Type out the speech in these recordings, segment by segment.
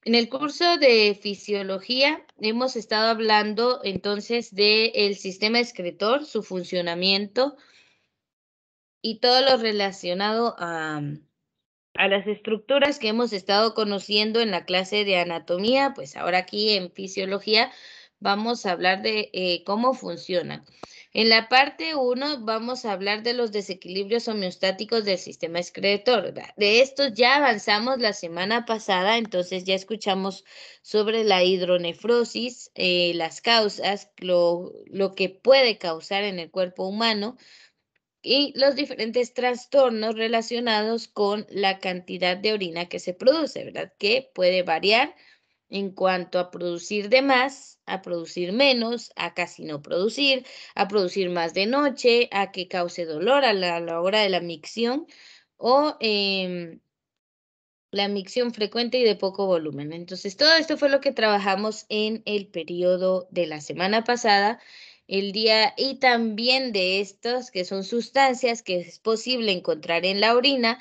En el curso de fisiología hemos estado hablando entonces del sistema excretor, su funcionamiento y todo lo relacionado a las estructuras que hemos estado conociendo en la clase de anatomía. Pues ahora aquí en fisiología vamos a hablar de cómo funcionan. En la parte 1 vamos a hablar de los desequilibrios homeostáticos del sistema excretor, ¿verdad? De estos ya avanzamos la semana pasada, entonces ya escuchamos sobre la hidronefrosis, las causas, lo que puede causar en el cuerpo humano y los diferentes trastornos relacionados con la cantidad de orina que se produce, ¿verdad? Que puede variar en cuanto a producir de más, a producir menos, a casi no producir, a producir más de noche, a que cause dolor a la hora de la micción o la micción frecuente y de poco volumen. Entonces, todo esto fue lo que trabajamos en el periodo de la semana pasada, el día, y también de estos que son sustancias que es posible encontrar en la orina,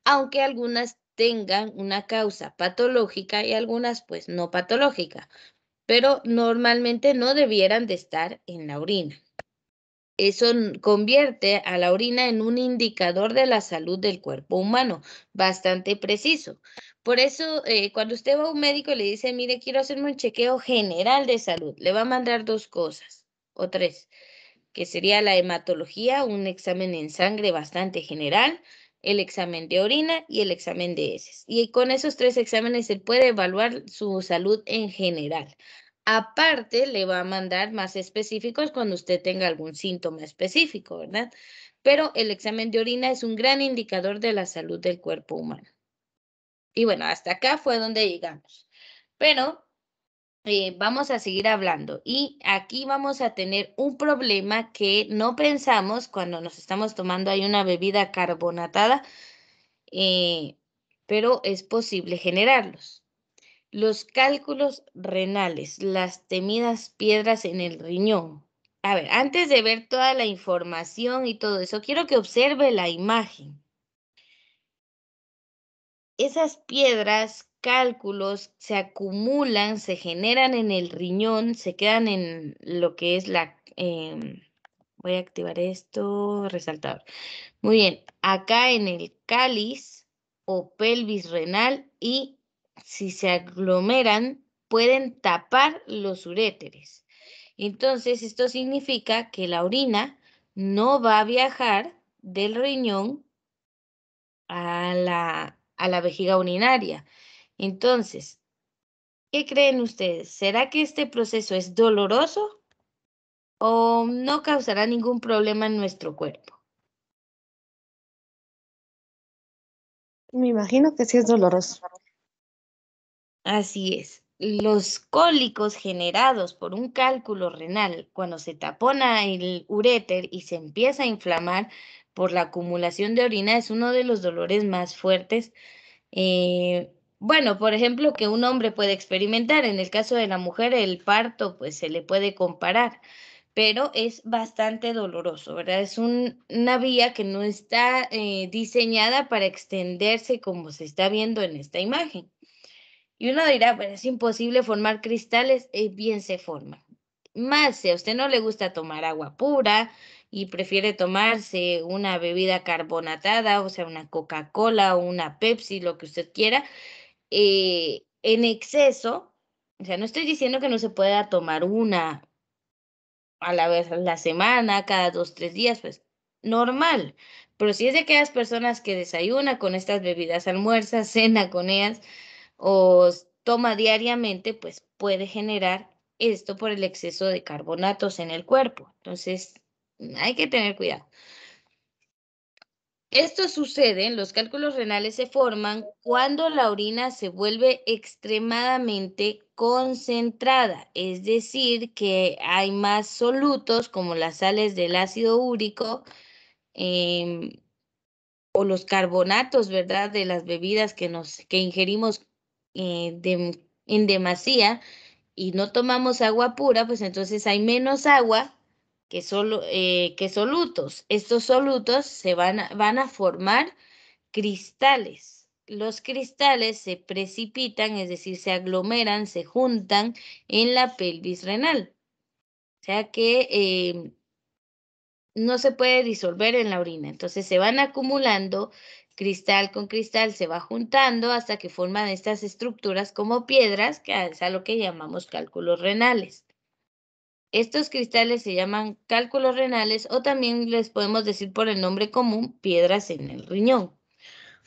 aunque algunas tengan una causa patológica y algunas pues no patológica, pero normalmente no debieran de estar en la orina. Eso convierte a la orina en un indicador de la salud del cuerpo humano, bastante preciso. Por eso, cuando usted va a un médico y le dice, mire, quiero hacerme un chequeo general de salud, le va a mandar dos cosas o tres, que sería la hematología, un examen en sangre bastante general, el examen de orina y el examen de heces. Y con esos tres exámenes se puede evaluar su salud en general. Aparte, le va a mandar más específicos cuando usted tenga algún síntoma específico, ¿verdad? Pero el examen de orina es un gran indicador de la salud del cuerpo humano. Y bueno, hasta acá fue donde llegamos. Pero vamos a seguir hablando y aquí vamos a tener un problema que no pensamos cuando nos estamos tomando ahí una bebida carbonatada, eh, pero es posible generarlos. Los cálculos renales, las temidas piedras en el riñón. A ver, antes de ver toda la información y todo eso, quiero que observe la imagen. Esas piedras, cálculos, se acumulan, se generan en el riñón, se quedan en lo que es voy a activar esto, resaltador. Muy bien, acá en el cáliz o pelvis renal y si se aglomeran, pueden tapar los uréteres. Entonces, esto significa que la orina no va a viajar del riñón a la vejiga urinaria. Entonces, ¿qué creen ustedes? ¿Será que este proceso es doloroso o no causará ningún problema en nuestro cuerpo? Me imagino que sí es doloroso. Así es. Los cólicos generados por un cálculo renal, cuando se tapona el uréter y se empieza a inflamar por la acumulación de orina, es uno de los dolores más fuertes. Bueno, por ejemplo, que un hombre puede experimentar. En el caso de la mujer, el parto, pues se le puede comparar, pero es bastante doloroso, ¿verdad? Es una vía que no está diseñada para extenderse como se está viendo en esta imagen. Y uno dirá, pero es imposible formar cristales, bien se forman. Más si a usted no le gusta tomar agua pura y prefiere tomarse una bebida carbonatada, o sea, una Coca-Cola o una Pepsi, lo que usted quiera, en exceso, o sea, no estoy diciendo que no se pueda tomar una a la vez a la semana, cada 2, 3 días, pues normal. Pero si es de aquellas personas que desayuna con estas bebidas, almuerza, cena con ellas, o toma diariamente, pues puede generar esto por el exceso de carbonatos en el cuerpo. Entonces, hay que tener cuidado. Esto sucede, los cálculos renales se forman cuando la orina se vuelve extremadamente concentrada, es decir, que hay más solutos como las sales del ácido úrico em, o los carbonatos, ¿verdad? De las bebidas que ingerimos en demasía y no tomamos agua pura, pues entonces hay menos agua que solutos. Estos solutos van a formar cristales. los cristales se precipitan, es decir, se aglomeran, se juntan en la pelvis renal. O sea que no se puede disolver en la orina. Entonces se van acumulando, cristal con cristal se va juntando hasta que forman estas estructuras como piedras, que es a lo que llamamos cálculos renales. Estos cristales se llaman cálculos renales o también les podemos decir por el nombre común piedras en el riñón.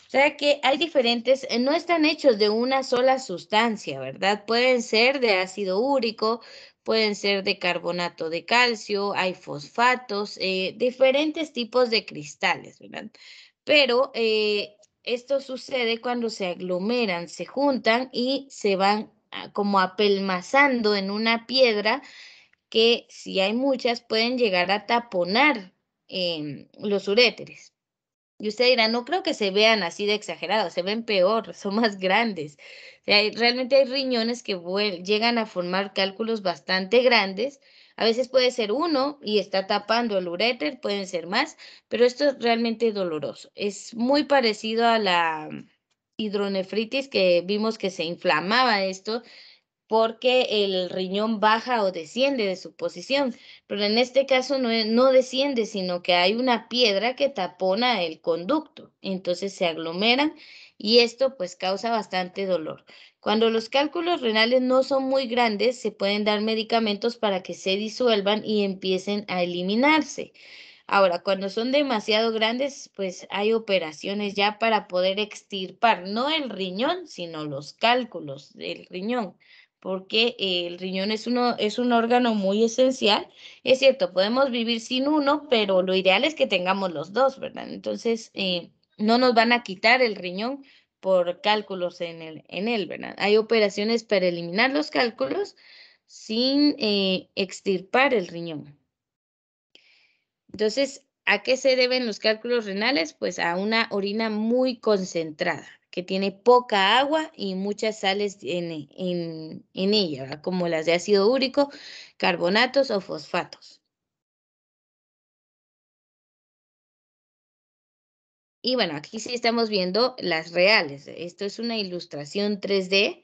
O sea que hay diferentes, no están hechos de una sola sustancia, ¿verdad? Pueden ser de ácido úrico, pueden ser de carbonato de calcio, hay fosfatos, diferentes tipos de cristales, ¿verdad? Pero esto sucede cuando se aglomeran, se juntan y se van como apelmazando en una piedra que si hay muchas pueden llegar a taponar los uréteres. Y usted dirá, no creo que se vean así de exagerados, se ven peor, son más grandes. O sea, realmente hay riñones que llegan a formar cálculos bastante grandes. A veces puede ser uno y está tapando el uréter, pueden ser más, pero esto es realmente doloroso. Es muy parecido a la hidronefritis que vimos que se inflamaba esto porque el riñón baja o desciende de su posición, pero en este caso no desciende, sino que hay una piedra que tapona el conducto, entonces se aglomeran y esto pues causa bastante dolor. Cuando los cálculos renales no son muy grandes, se pueden dar medicamentos para que se disuelvan y empiecen a eliminarse. Ahora, cuando son demasiado grandes, pues hay operaciones ya para poder extirpar, no el riñón, sino los cálculos del riñón, porque el riñón es un órgano muy esencial. Es cierto, podemos vivir sin uno, pero lo ideal es que tengamos los dos, ¿verdad? Entonces, no nos van a quitar el riñón por cálculos en él, ¿verdad? Hay operaciones para eliminar los cálculos sin extirpar el riñón. Entonces, ¿a qué se deben los cálculos renales? Pues a una orina muy concentrada, que tiene poca agua y muchas sales en ella, ¿verdad? Como las de ácido úrico, carbonatos o fosfatos. Y bueno, aquí sí estamos viendo las reales. Esto es una ilustración 3D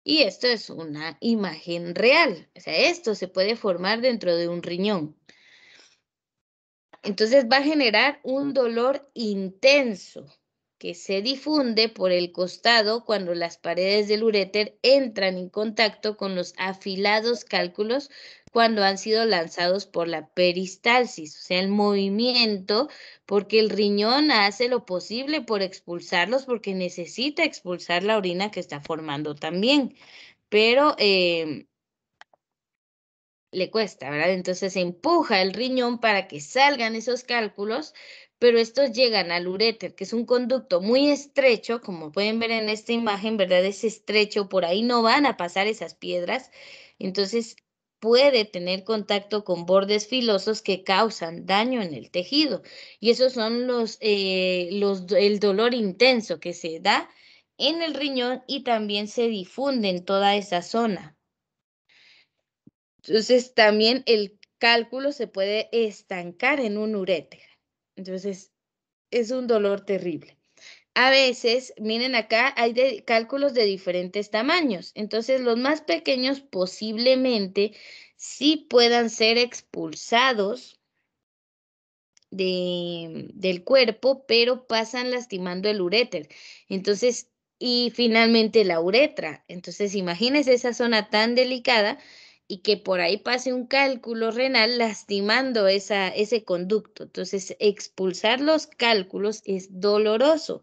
y esto es una imagen real. O sea, esto se puede formar dentro de un riñón. Entonces va a generar un dolor intenso que se difunde por el costado cuando las paredes del uréter entran en contacto con los afilados cálculos cuando han sido lanzados por la peristalsis, o sea, el movimiento, porque el riñón hace lo posible por expulsarlos porque necesita expulsar la orina que está formando también, pero le cuesta, ¿verdad? Entonces se empuja el riñón para que salgan esos cálculos, pero estos llegan al uréter, que es un conducto muy estrecho, como pueden ver en esta imagen, ¿verdad? Es estrecho, por ahí no van a pasar esas piedras, entonces puede tener contacto con bordes filosos que causan daño en el tejido. Y esos son el dolor intenso que se da en el riñón y también se difunde en toda esa zona. Entonces, también el cálculo se puede estancar en un uréter. Entonces, es un dolor terrible. A veces, miren acá, hay cálculos de diferentes tamaños. Entonces, los más pequeños posiblemente sí puedan ser expulsados del cuerpo, pero pasan lastimando el uréter. Entonces, y finalmente la uretra. Entonces, imagínense esa zona tan delicada y que por ahí pase un cálculo renal lastimando ese conducto. Entonces, expulsar los cálculos es doloroso.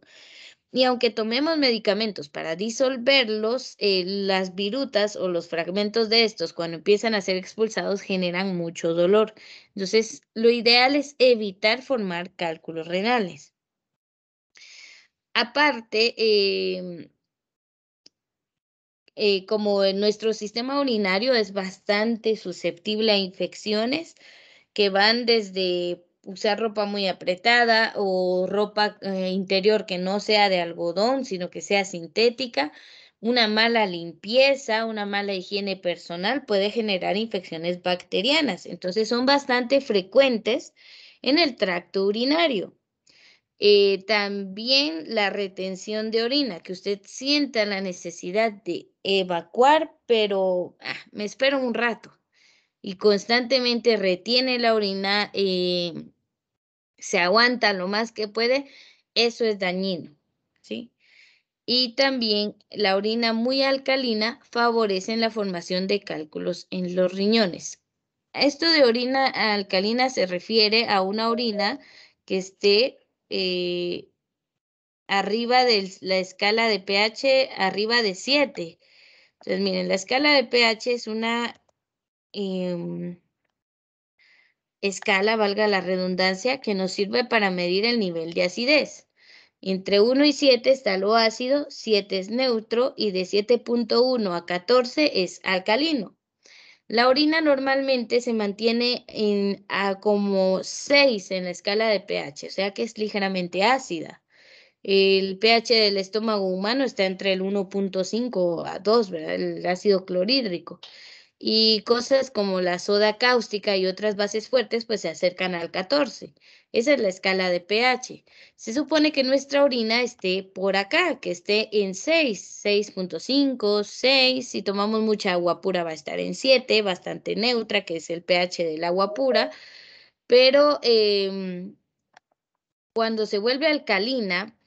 Y aunque tomemos medicamentos para disolverlos, las virutas o los fragmentos de estos, cuando empiezan a ser expulsados, generan mucho dolor. Entonces, lo ideal es evitar formar cálculos renales. Aparte, como nuestro sistema urinario es bastante susceptible a infecciones, que van desde usar ropa muy apretada o ropa interior que no sea de algodón, sino que sea sintética. Una mala limpieza, una mala higiene personal puede generar infecciones bacterianas. Entonces son bastante frecuentes en el tracto urinario. También la retención de orina, que usted sienta la necesidad de evacuar, pero me espero un rato y constantemente retiene la orina, se aguanta lo más que puede, eso es dañino, ¿sí? Y también la orina muy alcalina favorece la formación de cálculos en los riñones. Esto de orina alcalina se refiere a una orina que esté arriba de la escala de pH, arriba de 7. Entonces, miren, la escala de pH es una escala, valga la redundancia, que nos sirve para medir el nivel de acidez. Entre 1 y 7 está lo ácido, 7 es neutro y de 7.1 a 14 es alcalino. La orina normalmente se mantiene a como 6 en la escala de pH, o sea que es ligeramente ácida. El pH del estómago humano está entre el 1.5 a 2, ¿verdad? El ácido clorhídrico. Y cosas como la soda cáustica y otras bases fuertes, pues se acercan al 14. Esa es la escala de pH. Se supone que nuestra orina esté por acá, que esté en 6, 6.5, 6. Si tomamos mucha agua pura va a estar en 7, bastante neutra, que es el pH del agua pura. Pero cuando se vuelve alcalina,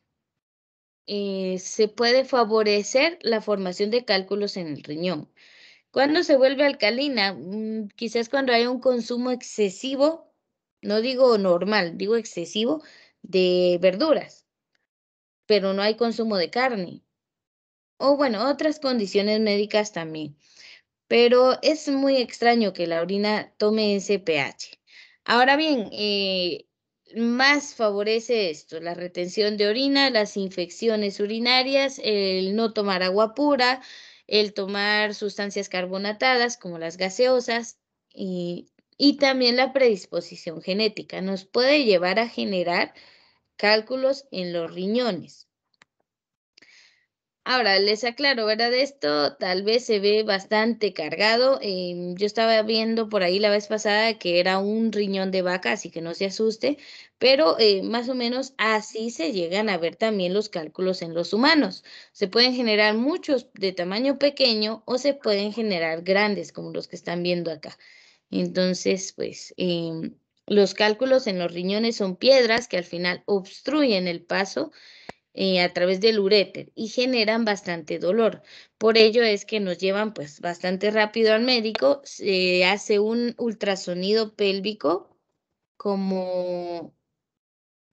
se puede favorecer la formación de cálculos en el riñón. ¿Cuándo se vuelve alcalina? Quizás cuando hay un consumo excesivo, no digo normal, digo excesivo, de verduras, pero no hay consumo de carne. O bueno, otras condiciones médicas también. Pero es muy extraño que la orina tome ese pH. Ahora bien, más favorece esto, la retención de orina, las infecciones urinarias, el no tomar agua pura, el tomar sustancias carbonatadas como las gaseosas y también la predisposición genética. Nos puede llevar a generar cálculos en los riñones. Ahora, les aclaro, ¿verdad? Esto tal vez se ve bastante cargado. Yo estaba viendo por ahí la vez pasada que era un riñón de vaca, así que no se asuste, pero más o menos así se llegan a ver también los cálculos en los humanos. Se pueden generar muchos de tamaño pequeño o se pueden generar grandes, como los que están viendo acá. Entonces, pues, los cálculos en los riñones son piedras que al final obstruyen el paso a través del uréter y generan bastante dolor. Por ello es que nos llevan pues bastante rápido al médico, se hace un ultrasonido pélvico como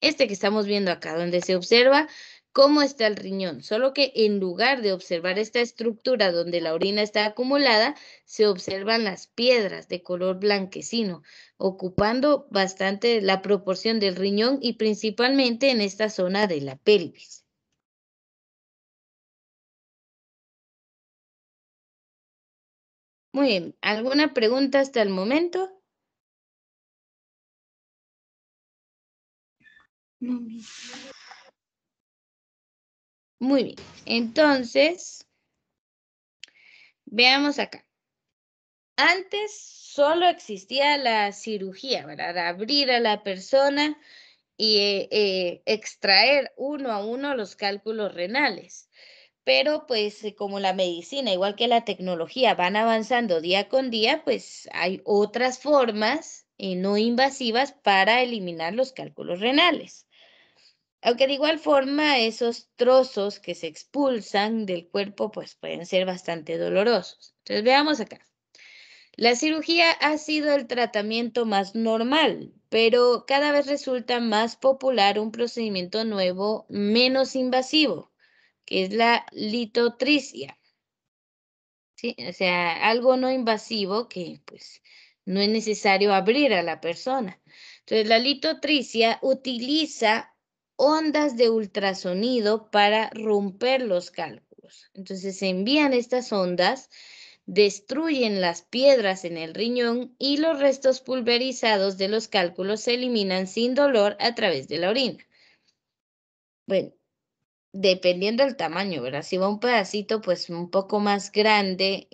este que estamos viendo acá, donde se observa cómo está el riñón, solo que en lugar de observar esta estructura donde la orina está acumulada, se observan las piedras de color blanquecino, ocupando bastante la proporción del riñón y principalmente en esta zona de la pelvis. Muy bien, ¿alguna pregunta hasta el momento? No, muy bien, entonces, veamos acá. Antes solo existía la cirugía, ¿verdad? Abrir a la persona y extraer uno a uno los cálculos renales. Pero pues como la medicina, igual que la tecnología, van avanzando día con día, pues hay otras formas no invasivas para eliminar los cálculos renales. Aunque de igual forma esos trozos que se expulsan del cuerpo pues pueden ser bastante dolorosos. Entonces veamos acá. La cirugía ha sido el tratamiento más normal, pero cada vez resulta más popular un procedimiento nuevo menos invasivo, que es la litotricia. ¿Sí? O sea, algo no invasivo que pues no es necesario abrir a la persona. Entonces, la litotricia utiliza ondas de ultrasonido para romper los cálculos. Entonces, se envían estas ondas, destruyen las piedras en el riñón y los restos pulverizados de los cálculos se eliminan sin dolor a través de la orina. Bueno, dependiendo del tamaño, ¿verdad? Si va un pedacito, pues un poco más grande,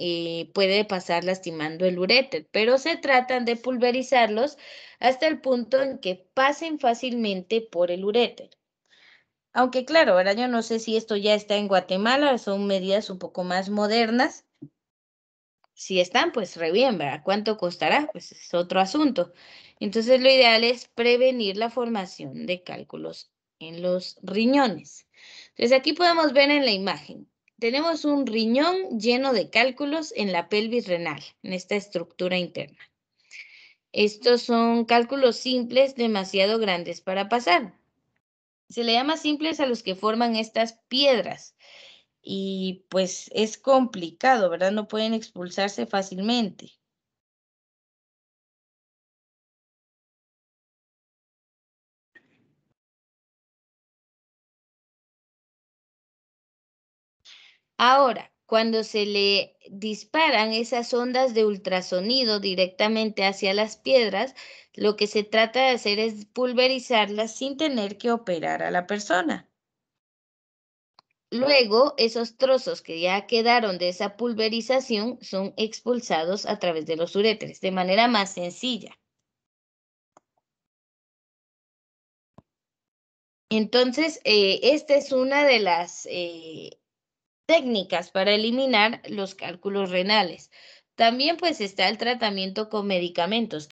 puede pasar lastimando el uréter, pero se tratan de pulverizarlos hasta el punto en que pasen fácilmente por el uréter. Aunque claro, ahora yo no sé si esto ya está en Guatemala, son medidas un poco más modernas. Si están, pues re bien, ¿verdad? ¿Cuánto costará? Pues es otro asunto. Entonces, lo ideal es prevenir la formación de cálculos en los riñones. Entonces, aquí podemos ver en la imagen. Tenemos un riñón lleno de cálculos en la pelvis renal, en esta estructura interna. Estos son cálculos simples demasiado grandes para pasar. Se le llama simples a los que forman estas piedras y pues es complicado, ¿verdad? No pueden expulsarse fácilmente. Ahora, cuando se le disparan esas ondas de ultrasonido directamente hacia las piedras, lo que se trata de hacer es pulverizarlas sin tener que operar a la persona. Luego, esos trozos que ya quedaron de esa pulverización son expulsados a través de los uréteres de manera más sencilla. Entonces, esta es una de las técnicas para eliminar los cálculos renales. También pues está el tratamiento con medicamentos.